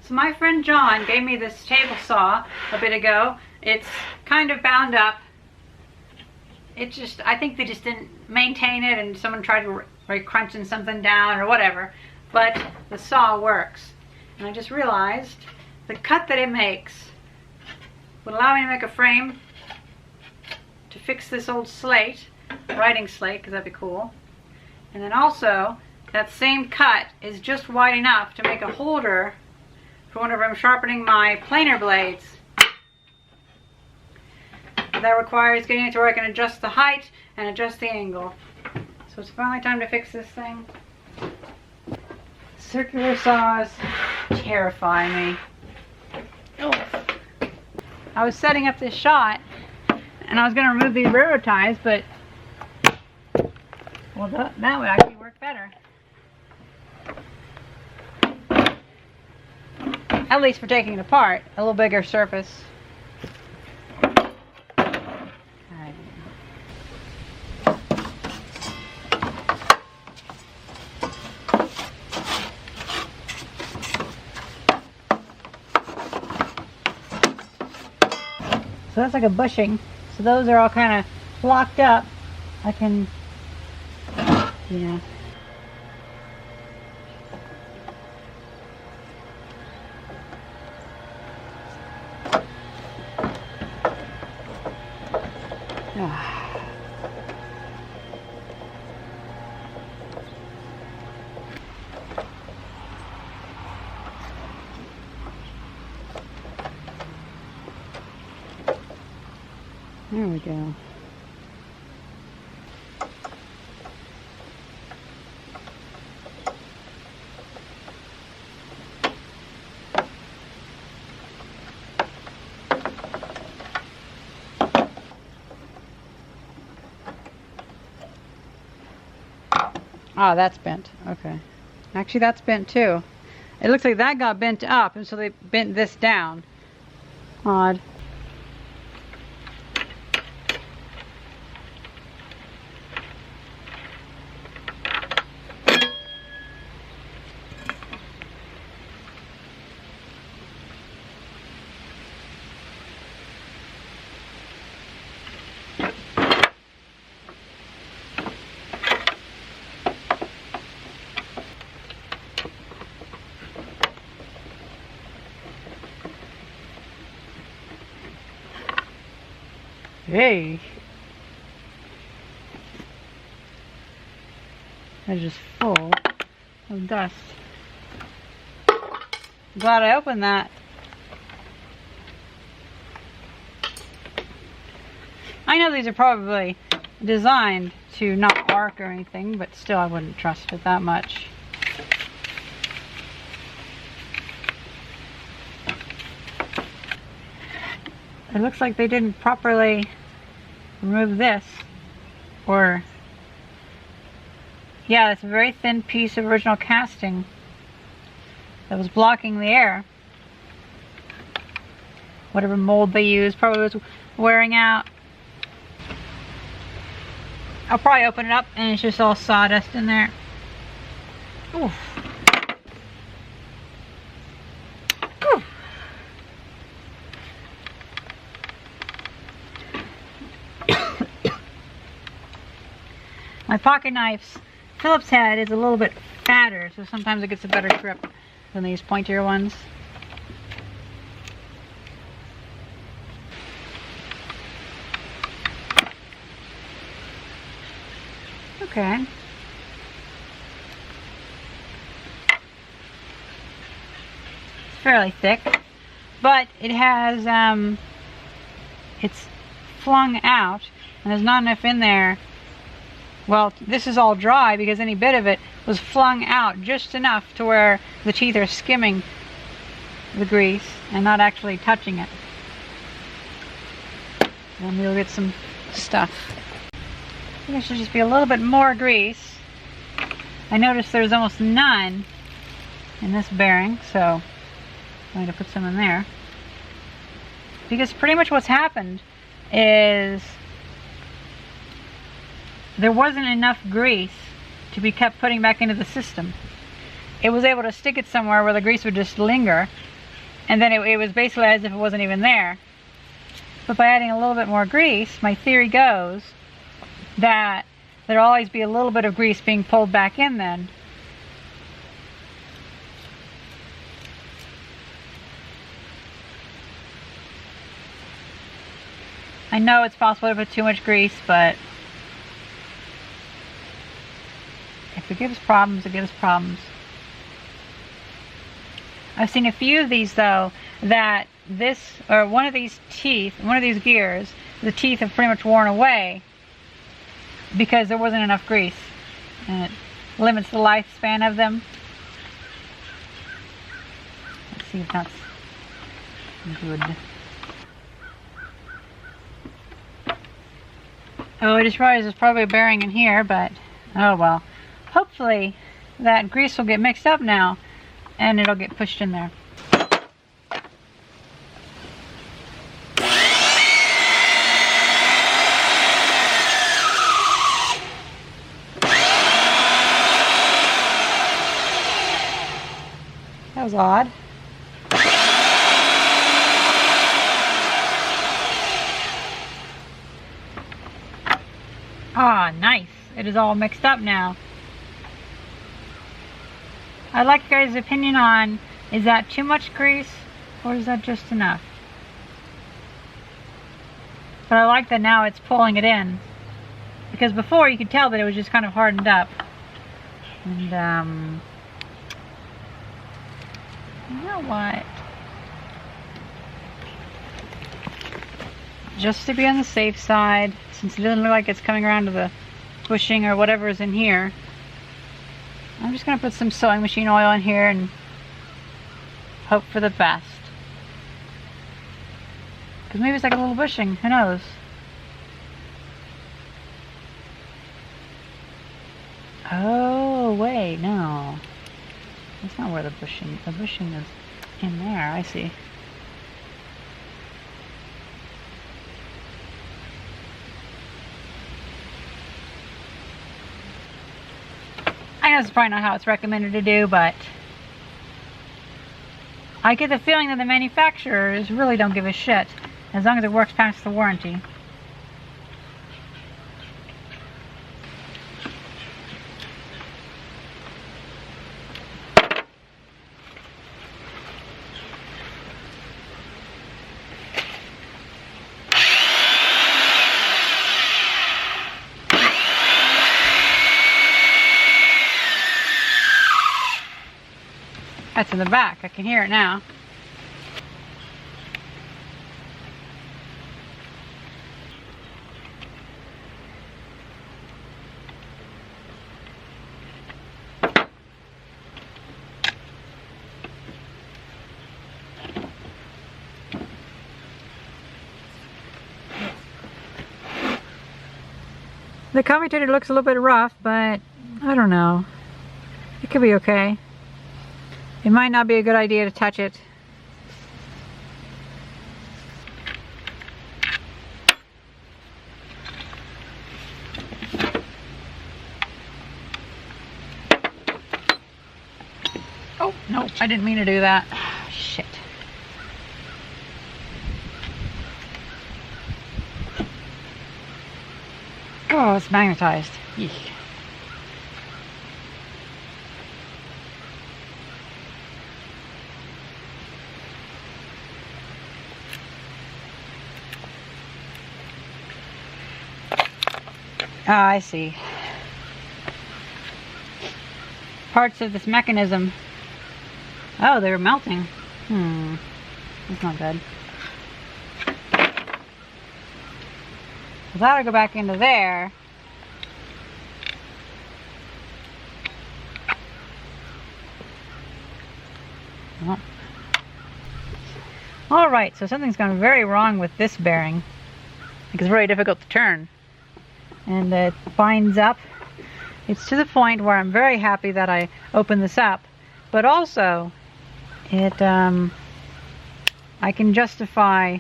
So my friend John gave me this table saw a bit ago. It's kind of bound up. I think they just didn't maintain it and someone tried to crunching something down or whatever. But the saw works. And I just realized the cut that it makes would allow me to make a frame to fix this old slate, writing slate, because that'd be cool. And then also, that same cut is just wide enough to make a holder for whenever I'm sharpening my planer blades. That requires getting it to where I can adjust the height and adjust the angle. So it's finally time to fix this thing. Circular saws terrify me. Oh. I was setting up this shot and I was going to remove these railroad ties, but well, that would actually work better. At least for taking it apart, a little bigger surface. So that's like a bushing. So those are all kind of locked up. I can, yeah. There we go. Ah, that's bent. Okay. Actually, that's bent too. It looks like that got bent up, and so they bent this down. Odd. Hey, they're just full of dust. Glad I opened that. I know these are probably designed to not arc or anything, but still I wouldn't trust it that much. It looks like they didn't properly remove this, or yeah, it's a very thin piece of original casting that was blocking the air. Whatever mold they used probably was wearing out. I'll probably open it up and it's just all sawdust in there. Oof. My pocket knife's Phillips head is a little bit fatter, so sometimes it gets a better grip than these pointier ones. Okay. It's fairly thick, but it has, it's flung out, and there's not enough in there. Well, this is all dry because any bit of it was flung out just enough to where the teeth are skimming the grease and not actually touching it. And we'll get some stuff. I think there should just be a little bit more grease. I noticed there's almost none in this bearing, so I'm going to put some in there. Because pretty much what's happened is there wasn't enough grease to be kept putting back into the system. It was able to stick it somewhere where the grease would just linger, and then it was basically as if it wasn't even there. But by adding a little bit more grease, my theory goes that there'll always be a little bit of grease being pulled back in then. I know it's possible to put too much grease, but if it gives problems, it gives problems. I've seen a few of these though, that one of these gears, the teeth have pretty much worn away because there wasn't enough grease, and it limits the lifespan of them. Let's see if that's good. Oh, I just realized there's probably a bearing in here, but oh well. Hopefully that grease will get mixed up now and it'll get pushed in there. That was odd. Ah, nice. It is all mixed up now. I'd like you guys' opinion on, is that too much grease or is that just enough? But I like that now it's pulling it in, because before you could tell that it was just kind of hardened up. And you know what? Just to be on the safe side, since it doesn't look like it's coming around to the bushing or whatever is in here, I'm just going to put some sewing machine oil in here and hope for the best. Because maybe it's like a little bushing, who knows? Oh, wait, no. That's not where the bushing is in there, I see. I know it's probably not how it's recommended to do, but I get the feeling that the manufacturers really don't give a shit as long as it works past the warranty. That's in the back. I can hear it now. The commutator looks a little bit rough, but I don't know. It could be okay. It might not be a good idea to touch it. Oh, no, I didn't mean to do that. Shit. Oh, it's magnetized. Eek. Ah, I see. Parts of this mechanism. Oh, they're melting. That's not good. So that'll go back into there. Oh. Alright, so something's gone very wrong with this bearing. It's very difficult to turn. And it binds up. It's to the point where I'm very happy that I opened this up, but also it I can justify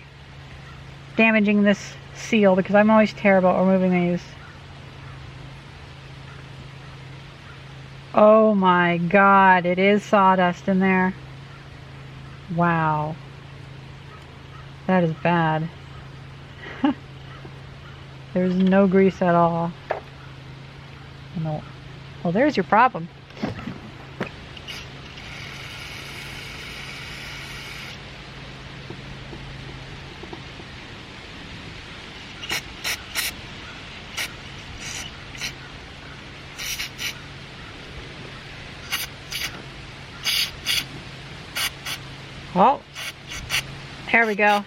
damaging this seal because I'm always terrible at removing these. Oh my god, it is sawdust in there. Wow. That is bad. There's no grease at all. No. Well, there's your problem. Oh, there we go.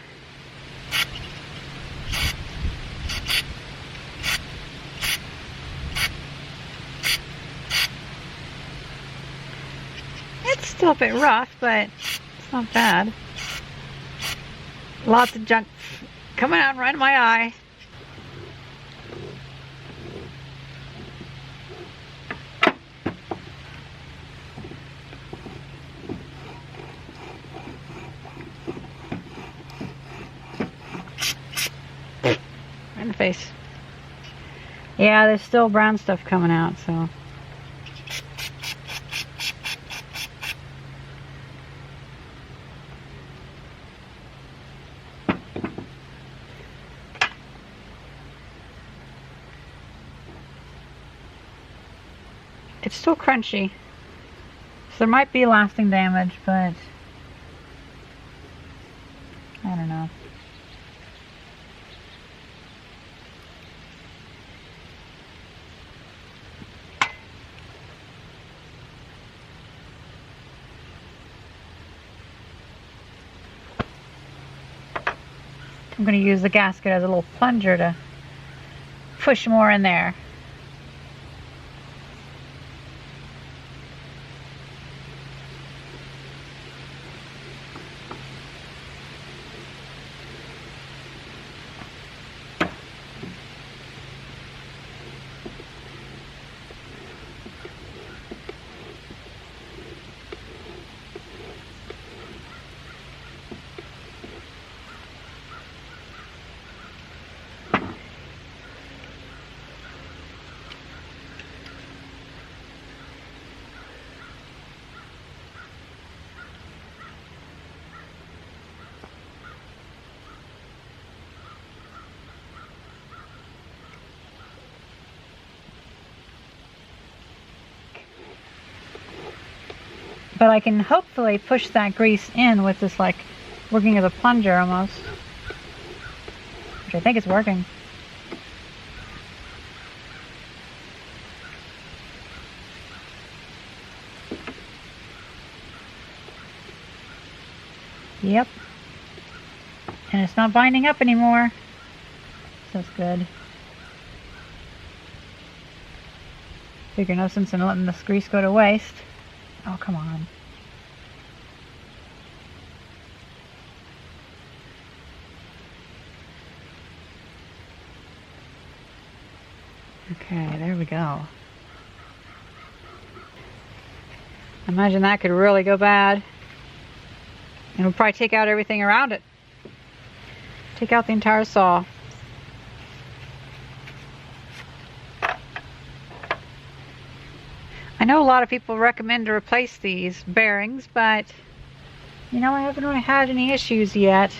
It's still a bit rough, but it's not bad. Lots of junk coming out right in my eye. Right in the face. Yeah, there's still brown stuff coming out, so. It's still crunchy, so there might be lasting damage, but I don't know. I'm going to use the gasket as a little plunger to push more in there. But I can hopefully push that grease in with this, like, working as a plunger almost. Which I think is working. Yep. And it's not binding up anymore. So that's good. Figure no sense in letting this grease go to waste. Oh, come on. Okay, there we go. Imagine that could really go bad. And we'll probably take out everything around it. Take out the entire saw. I know a lot of people recommend to replace these bearings, but you know, I haven't really had any issues yet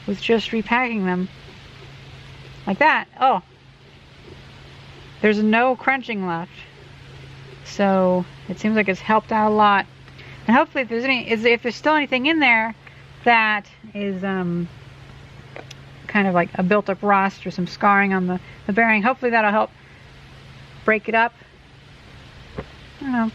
with just repacking them. Like that. Oh, there's no crunching left. So it seems like it's helped out a lot. And hopefully if there's still anything in there that is kind of like a built up rust or some scarring on the bearing, hopefully that'll help break it up. I don't know.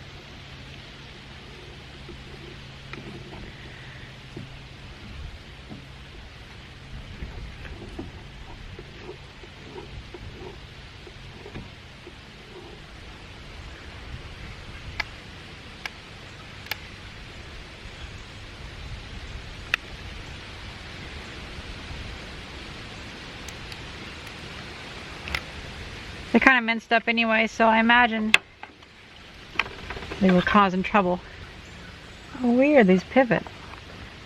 They're kind of minced up anyway, so I imagine they were causing trouble. Oh, weird, these pivot.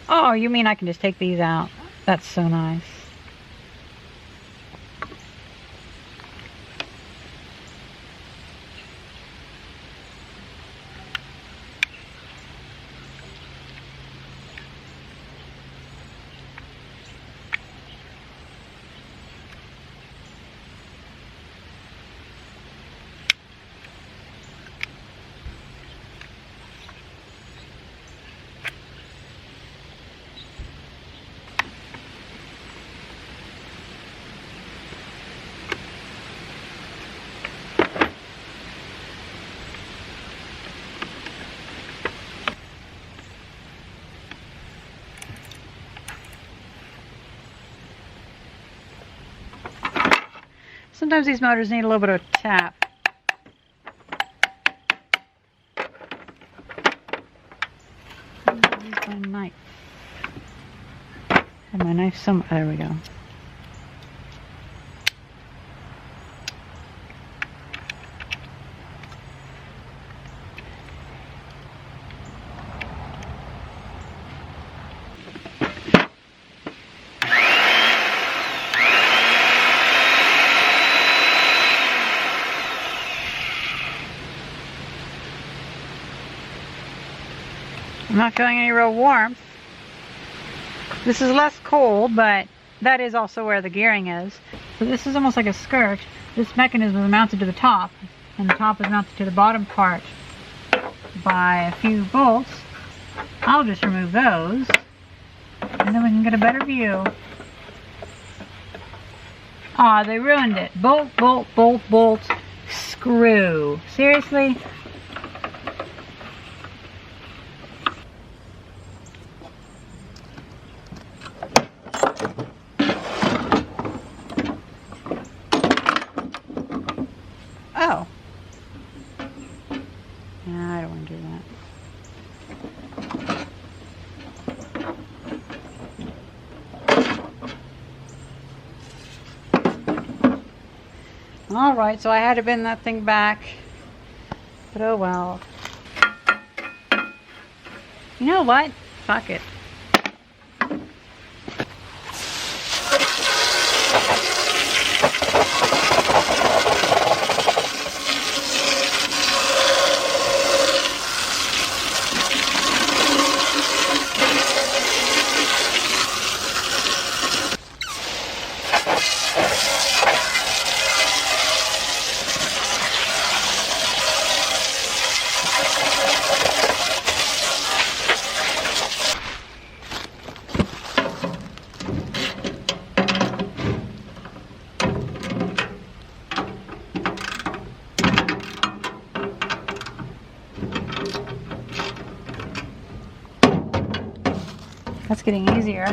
Oh, you mean I can just take these out? That's so nice. Sometimes these motors need a little bit of a tap. Where's my knife? I have my knife somewhere. There we go. I'm not feeling any real warmth. This is less cold, but that is also where the gearing is. So this is almost like a skirt. This mechanism is mounted to the top, and the top is mounted to the bottom part by a few bolts. I'll just remove those, and then we can get a better view. Ah, they ruined it. Bolt, bolt, bolt, bolt, screw. Seriously? Oh. No, I don't want to do that. Alright, so I had to bend that thing back. But oh well. You know what? Fuck it. That's getting easier.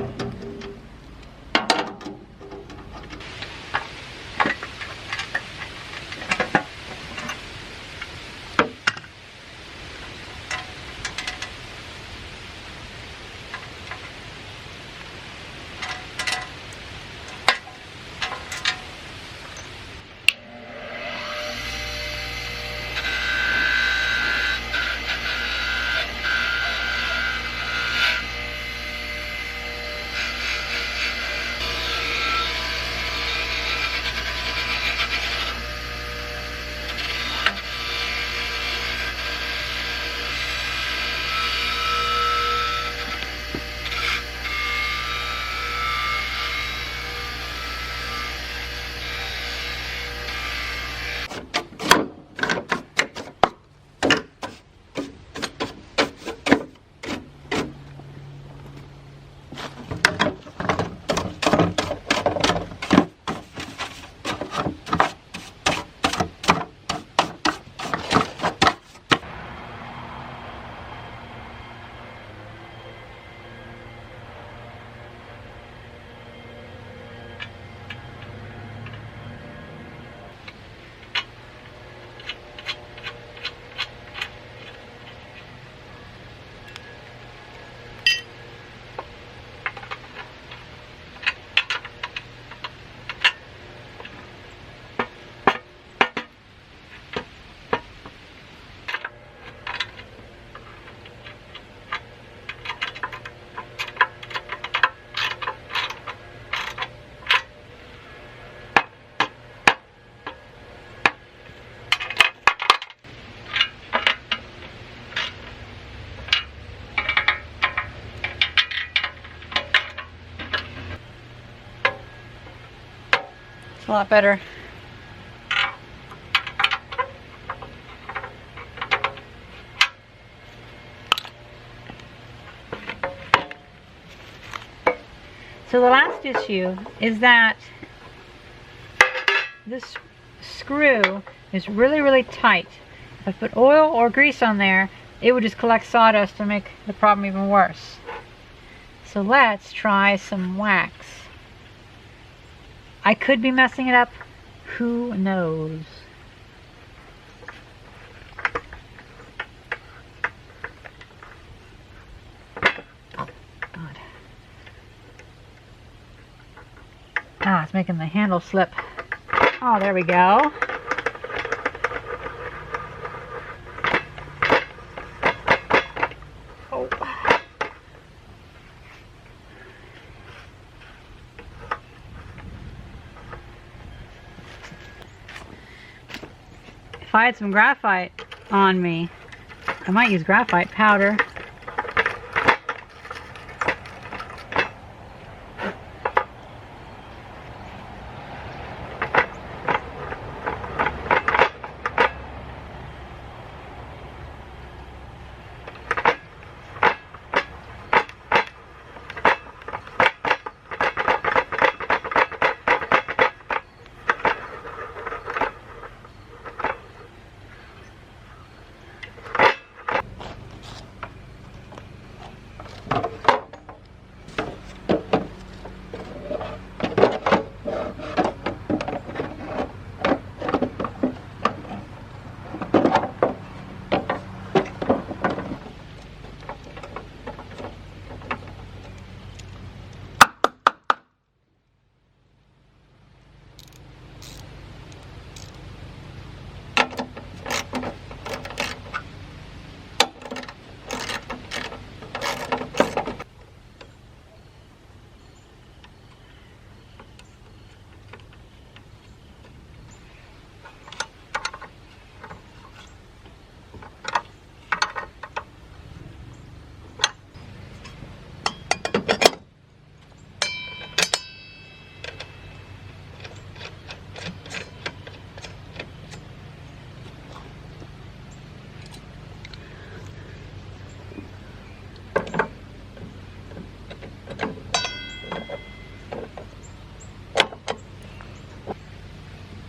A lot better. So the last issue is that this screw is really, really tight. If I put oil or grease on there, it would just collect sawdust and make the problem even worse. So let's try some wax. I could be messing it up. Who knows? God. Ah, it's making the handle slip. Oh, there we go. Oh. If I had some graphite on me, I might use graphite powder.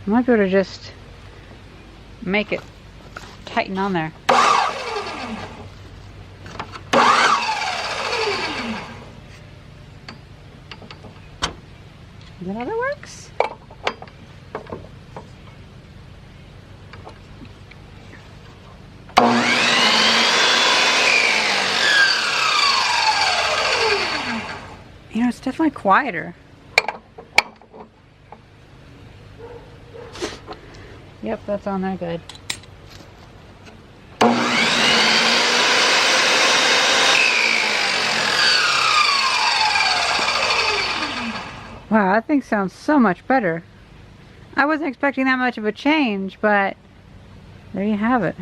I might be able to just make it tighten on there. Is that how that works? You know, it's definitely quieter. Yep, that's on there good. Wow, that thing sounds so much better. I wasn't expecting that much of a change, but there you have it.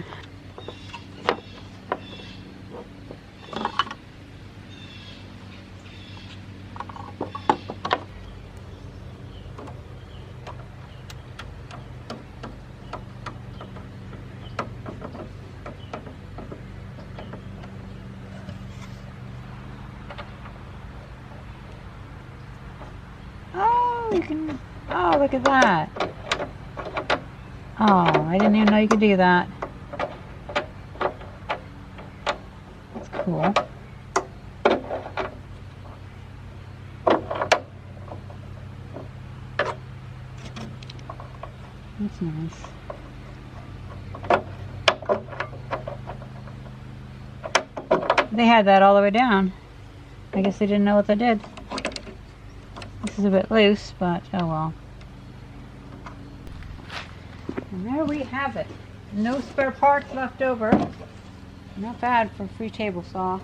Oh, look at that. Oh, I didn't even know you could do that. That's cool. That's nice. They had that all the way down. I guess they didn't know what they did. This is a bit loose, but oh well. And there we have it. No spare parts left over. Not bad for a free table saw.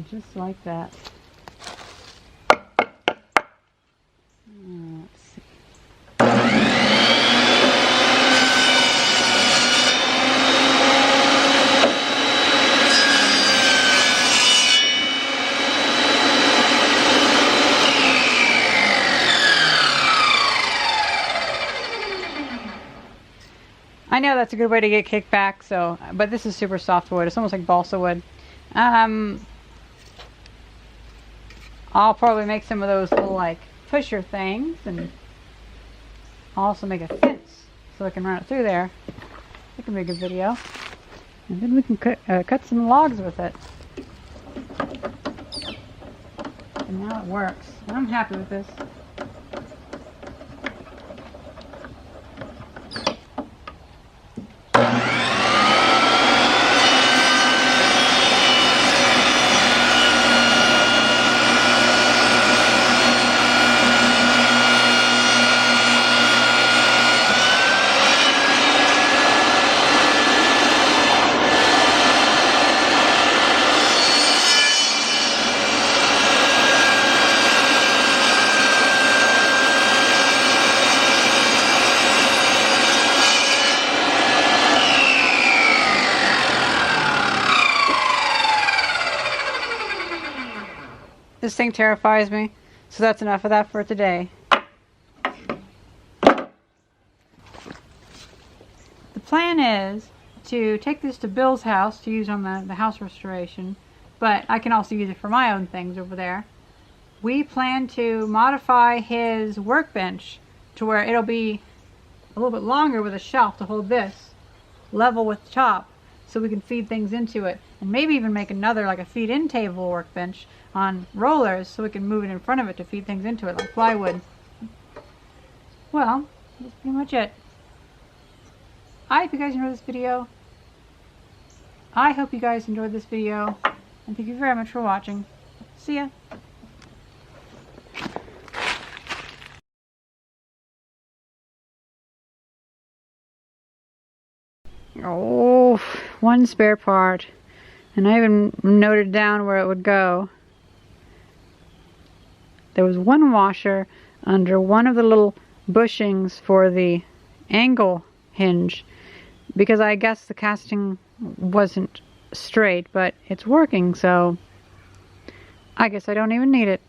Just like that. Let's see. I know that's a good way to get kickback, so, but this is super soft wood. It's almost like balsa wood. I'll probably make some of those little like pusher things and also make a fence so I can run it through there. That can be a good video. And then we can cut some logs with it. And now it works. I'm happy with this. This thing terrifies me, so that's enough of that for today. The plan is to take this to Bill's house to use on the house restoration, but I can also use it for my own things over there. We plan to modify his workbench to where it'll be a little bit longer with a shelf to hold this level with the top, so we can feed things into it, and maybe even make another like a feed-in table workbench on rollers so we can move it in front of it to feed things into it like plywood. Well, that's pretty much it. I hope you guys enjoyed this video. And thank you very much for watching. See ya. Oh, one spare part. And I even noted down where it would go. There was one washer under one of the little bushings for the angle hinge, because I guess the casting wasn't straight, but it's working, so I guess I don't even need it.